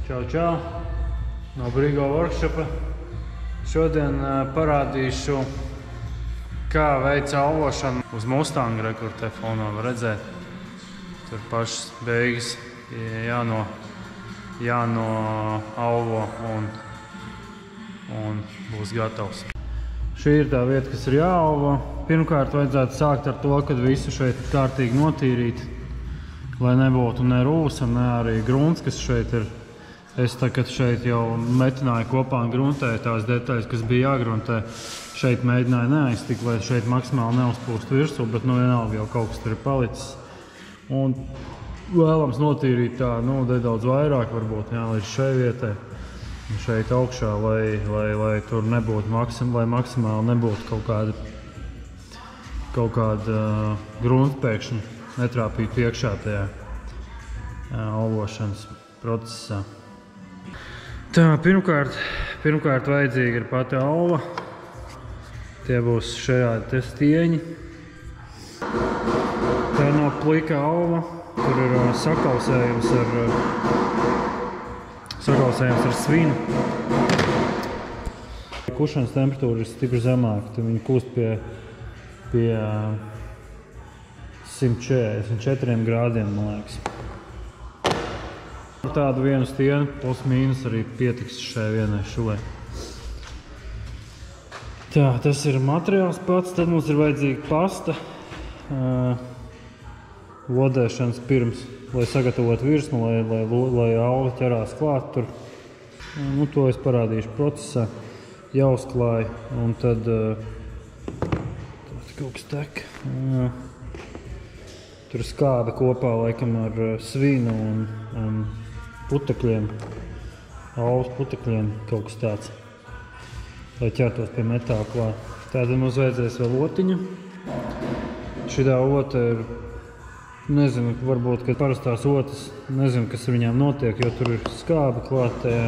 Čau, čau! No Brigo workshopa. Šodien parādīšu, kā veic alvošanu uz Mustanga, kur te fonā var redzēt. Tur pašas beigas jānoalvo un būs gatavs. Šī ir tā vieta, kas ir jāalvo. Pirmkārt, vajadzētu sākt ar to, kad visu šeit kārtīgi notīrīt, lai nebūtu ne rūsa, ne arī grunts, kas šeit ir. Es tagad šeit jau metināju kopā un gruntēju tās detaļas, kas bija jāgruntē. Šeit mēģināju neaiztikt, lai šeit maksimāli neuzpūst virsū, bet vienalga jau kaut kas tur ir palicis. Un vēlams notīrīt tā, nedaudz vairāk varbūt, līdz šai vietai. Šeit augšā, lai tur nebūtu lai maksimāli nebūtu kaut kāda grunta pēkšņi netrāpītu iekšā tajā alvošanas procesā. Tā, pirmkārt vajadzīga ir pati alva. Tie būs šādi te stieņi. Tā nav plika alva, tur ir sakausējums ar svinu. Kušanas temperatūra ir stipri zemāka, tad viņi kūst pie 144 grādiem, man liekas. Tādu vienu stienu plus mīnus arī pietiks šai vienai šuvai. Tā, tas ir materiāls pats, tad mums ir vajadzīga pasta lodēšanas pirms, lai sagatavotu virsmu, lai alva ķerās klāt tur. To es parādīšu procesā. Jāuzklāj un tad kaut kas tek. Tur skābe kopā laikam ar svīnu un putekļiem, alvas putekļiem, kaut kas tāds, lai ķertos pie metāla klāt. Tātad mums vajadzēs vēl otiņu. Šitā ota ir, nezinu, varbūt, ka parastās otas, nezinu, kas ar viņām notiek, jo tur ir skābe klāt tajā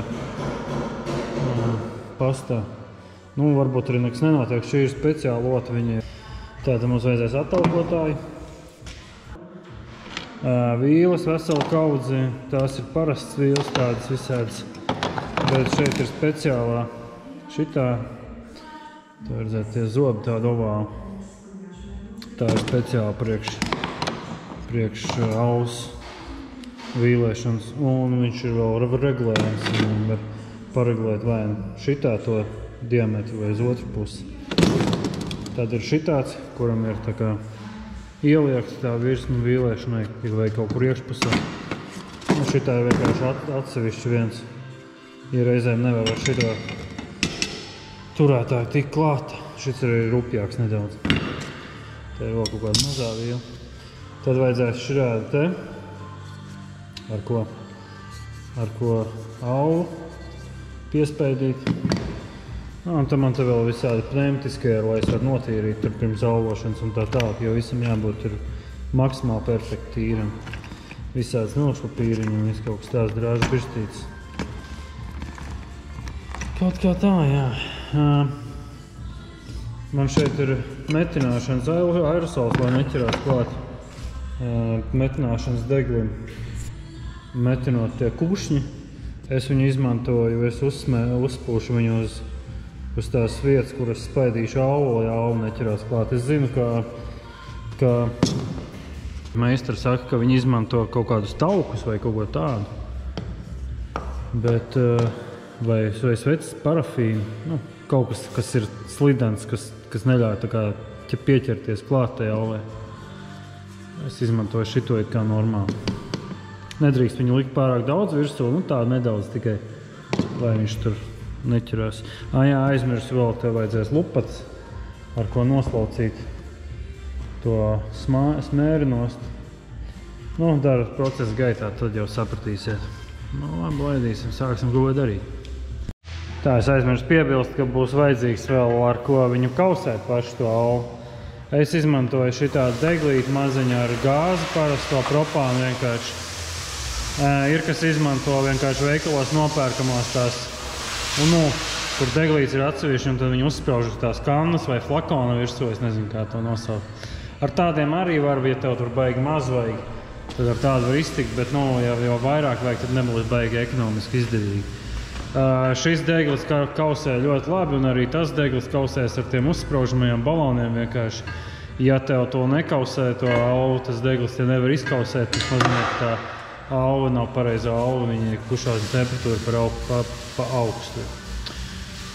pastā. Varbūt arī nekas nenotiek. Šī ir speciāla ota viņai. Tātad mums vajadzēs atalgotāju. Vīles vesela kaudzi, tās ir parastas vīles, tādas visādas, bet šeit ir speciālā šitā, tā redzēt, tie zobi tāda ovāla, tā ir speciāla priekš aus vīlēšanas, un viņš ir vēl regulējams, un var paregulēt vai šitā to diametru vai uz otru pusi. Tad ir šitāds, kuram ir tā kā ieliekts tā virsmu vīlēšanai, vai kaut kur iekšpusē. Šitā ir vienkārši atsevišķi viens. Ja reizēm nevar ar šitā turētāju tik klāt. Šits ir rupjāks nedaudz. Tā ir vēl kaut kāda mazā vīla. Tad vajadzēs šādi te, ar ko alvu piespēdīt. Un tad man te vēl visādi pneumatiskie, lai es varu notīrīt tur pirms alvošanas un tā tālāk, jo visam jābūt ir maksimāli perfekti tīram. Visādas milkšpapīriņi un viss kaut kas tās drāžu pirstītas. Kaut kā tā, jā. Man šeit ir metināšanas aerosols, lai neķerās klāt metināšanas deglim. Metinot tie kušņi, es viņu izmantoju, es uzspūšu viņu uz tās vietas, kuras spaidīšu alvu, lai alva neķerās klāt. Es zinu, ka meistari saka, ka viņi izmanto kaut kādus taukus vai kaut ko tādu. Bet, vai svecis parafīnu, kaut kas ir slidens, kas neļauj tā kā pieķerties klāt tajā alvai. Es izmantoju šito it kā normāli. Nedrīkst viņu likt pārāk daudz virsū, tā nedaudz tikai, lai viņš tur neķerās. Jā, aizmirsu vēl, tev vajadzēs lupats, ar ko noslaucīt to smēri nost. Dara procesa gaitā, tad jau sapratīsiet. Labi, laidīsim, sāksim ko darīt. Tā, es aizmirsu piebilst, ka būs vajadzīgs vēl ar ko viņu kausēt pašu to alvu. Es izmantoju šitādu deglīti maziņu ar gāzi, parasto propānu vienkārši. Ir, kas izmanto vienkārši veikalos nopērkamos tās. Tur deglīts ir atsevišķi, un tad viņi uzsprauž uz tās kannas vai flakona virsū, es nezinu, kā to nosaukt. Ar tādiem arī var, ja tev tur baigi maz vajag. tad ar tādu var iztikt, bet jau vairāk vajag, tad nebūs baigi ekonomiski izdevīgi. Šis deglis kausē ļoti labi, un arī tas deglis kausēs ar tiem uzspraužamajiem baloniem vienkārši. Ja tev to nekausē, to auvu, tas deglis te nevar izkausēt, tas nozīmē, ka tā auva nav pareizā auva, viņa kušās temperatūra pa augstu.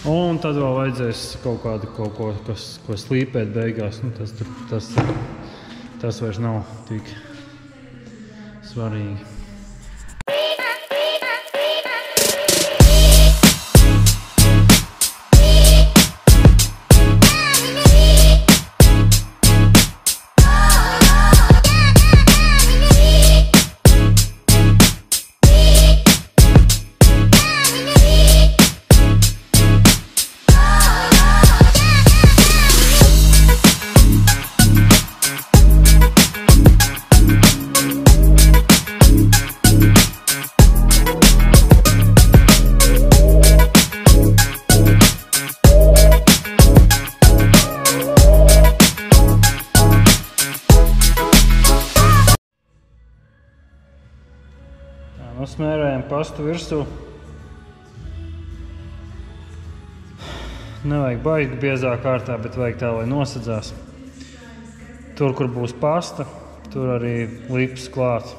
Un tad vēl vajadzēs kaut ko slīpēt beigās, nu tas vairs nav tik svarīgi. Smērējam pastu virsū. Nevajag baigi biezā kārtā, bet vajag tā, lai nosadzās. Tur, kur būs pasta, tur arī lips klāt.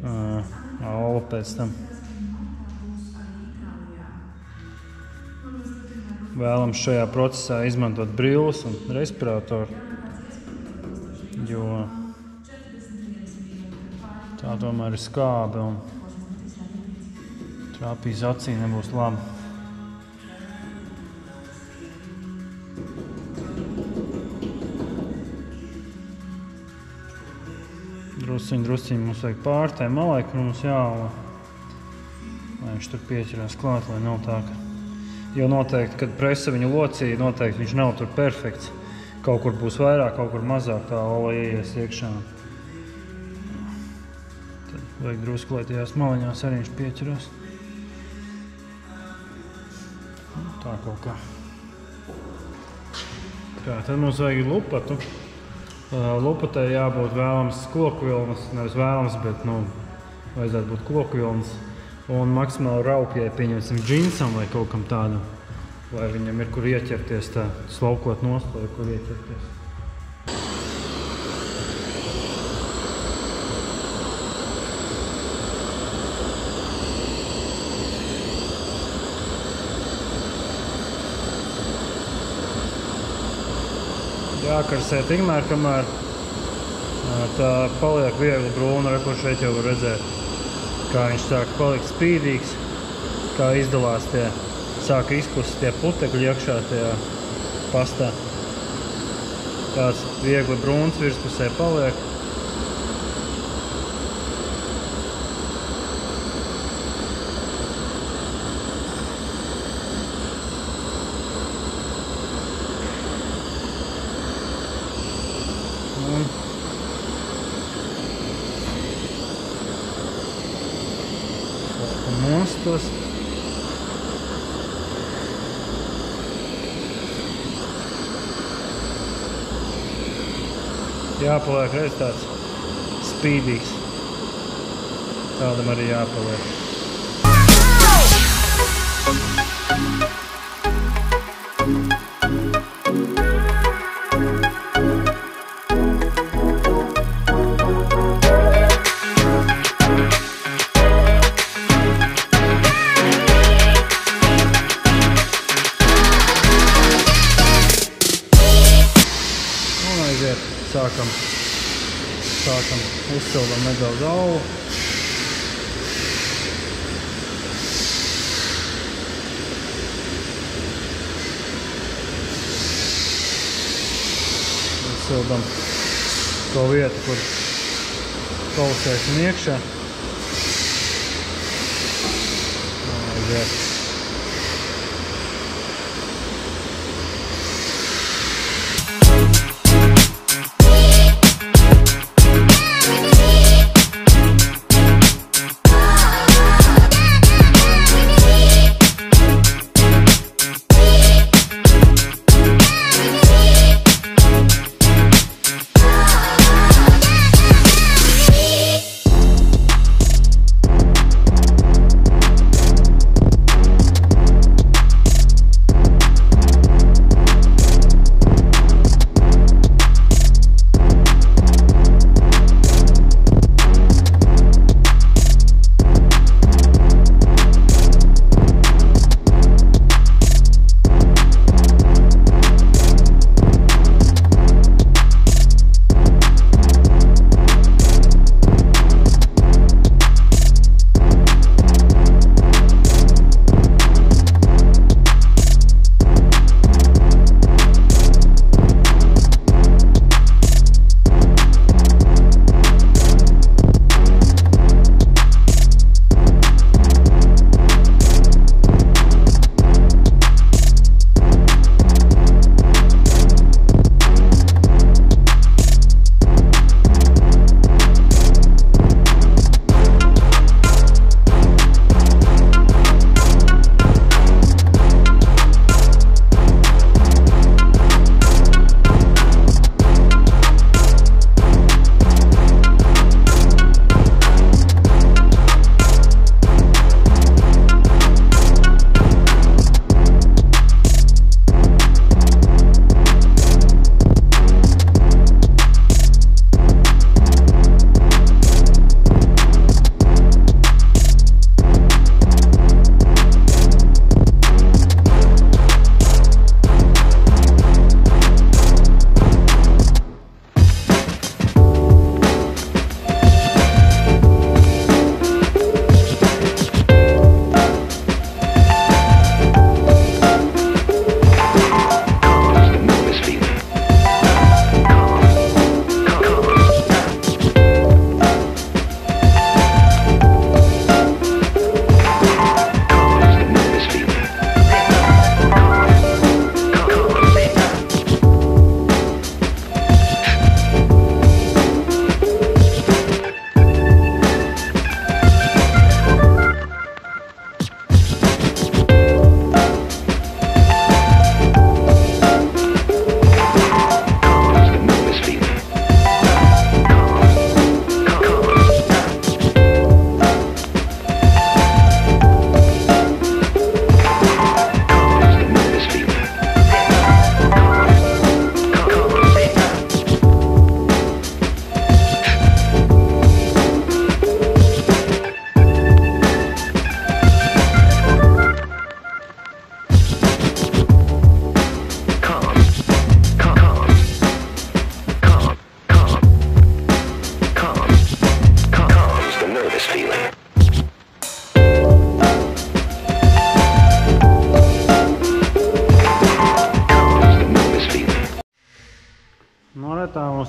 Olu pēc tam. Vēlams šajā procesā izmantot brilles un respiratoru, jo tā tomēr ir skābe un trāpīs acī nebūs labi. Drusciņi mums vajag pārtai malai, kur mums jāala, lai viņš tur pieķerās klāt, lai nav tā, ka... Jo noteikti, kad presa viņu locīja, noteikti viņš nav tur perfekts. Kaut kur būs vairāk, kaut kur mazāk tā ola ieies iekšā. Vajag drusku, lai tajās maliņās arī viņš pieķerās. Tā kaut kā. Tad mums vajag lupatu. Lupatai jābūt vēlams koku vilnas, nevis vēlams, bet, vajadzētu būt koku vilnas. Un maksimāli raupjai, pieņemsim, džinsam vai kaut kam tādam, lai viņam ir kur ieķerties tā, slaukot nost, lai kur ieķerties. Jākarsē tikmēr, kamēr tā paliek viegli brūna, ko šeit jau var redzēt, kā viņš sāk palikt spīdīgs, kā izdalās sāka izpust tie putekļi iekšā tajā pastā. Tāds viegli brūns virspusē paliek. Mostos. Jāpaliek reiz tāds spīdīgs. Tādam arī jāpaliek. Sākam uzsildam nedaudz aulu. Uzsildam to vietu, kur kausēsim iekšā. Aiziet.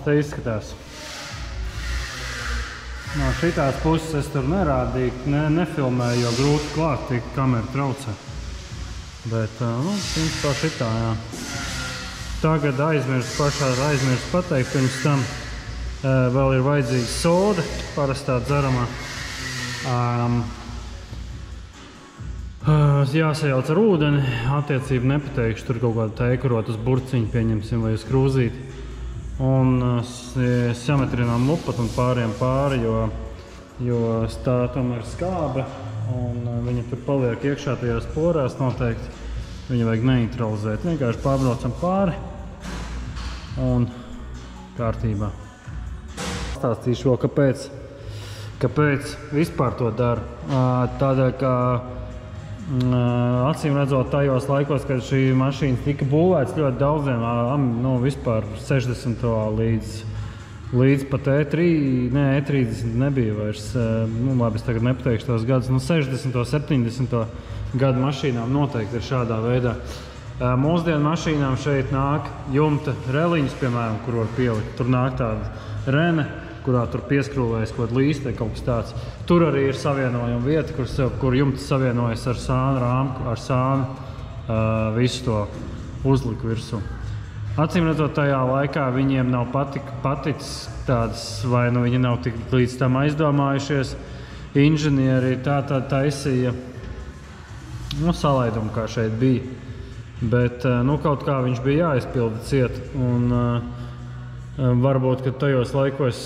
te izskatās. No šitās puses es tur nerādīju, nefilmēju, jo grūti klāt, tik kamera traucē. Bet, principā šitā, jā. Tagad aizmirst pateikt, pirms tam vēl ir vajadzīga soda, parastā dzeramā. Jāsajauc ar ūdeni, attiecību nepateikšu, tur kaut kādu teikurot uz burciņu pieņemsim vai uz krūzīti. Un sametrinām lupat un pāriem pāri, jo tā tomēr skābe un viņa tur paliek iekšā tajās porās noteikti. Viņu vajag neutralizēt. Vienkārši pārbraucam pāri un kārtībā. Stāstīšu vēl, kāpēc vispār to dara. Tādēļ, ka acīm redzot tajos laikos, kad šī mašīna tika būvēts ļoti daudziem, vispār 60. līdz pat E30 nebija vairs, labi, es tagad nepateikšu tos gadus, 60. 70. gadu mašīnām noteikti ir šādā veidā. Mūsdienu mašīnām šeit nāk jumta reliņas, piemēram, kur var pielikt. Tur nāk tāda rene, kurā tur pieskrūvējas kaut līste, kaut kas tāds. Tur arī ir savienojuma vieta, kur jumts savienojas ar sānu rāmku, ar sānu visu to uzliku virsū. Acīm redzot, tajā laikā viņiem nav paticis tādas, vai viņi nav tik līdz tam aizdomājušies. Inženieri tā taisīja salaidumu, kā šeit bija. Bet kaut kā viņš bija jāizpilda ciet. Un varbūt, ka tajos laikos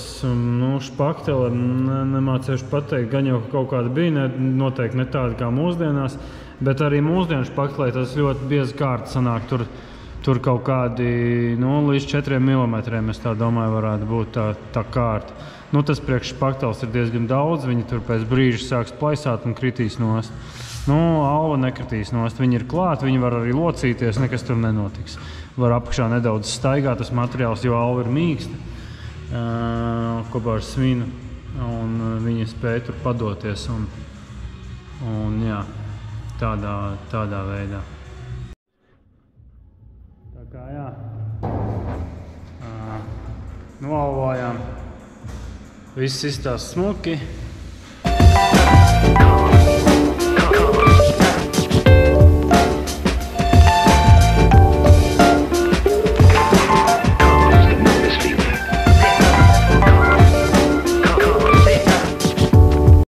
špaktele nemācīšu pateikt, gan jau kaut kāda bija, noteikti ne tāda kā mūsdienās, bet arī mūsdienu špaktelē tas ļoti biezi kārta sanāk. Tur kaut kādi līdz 4 mm, es tā domāju, varētu būt tā kārta. Tas priekš špakteles ir diezgan daudz, viņi tur pēc brīža sāks plaisāt un kritīs nost. Alva nekritīs nost, viņi ir klāt, viņi var arī locīties, nekas tur nenotiks. Var apakšā nedaudz staigāt tas materiāls, jo alva ir mīksta, kopā ar svinu, un viņi spēja tur padoties, un jā, tādā veidā. Tā kā jā, noalvājām, viss izstās smuki.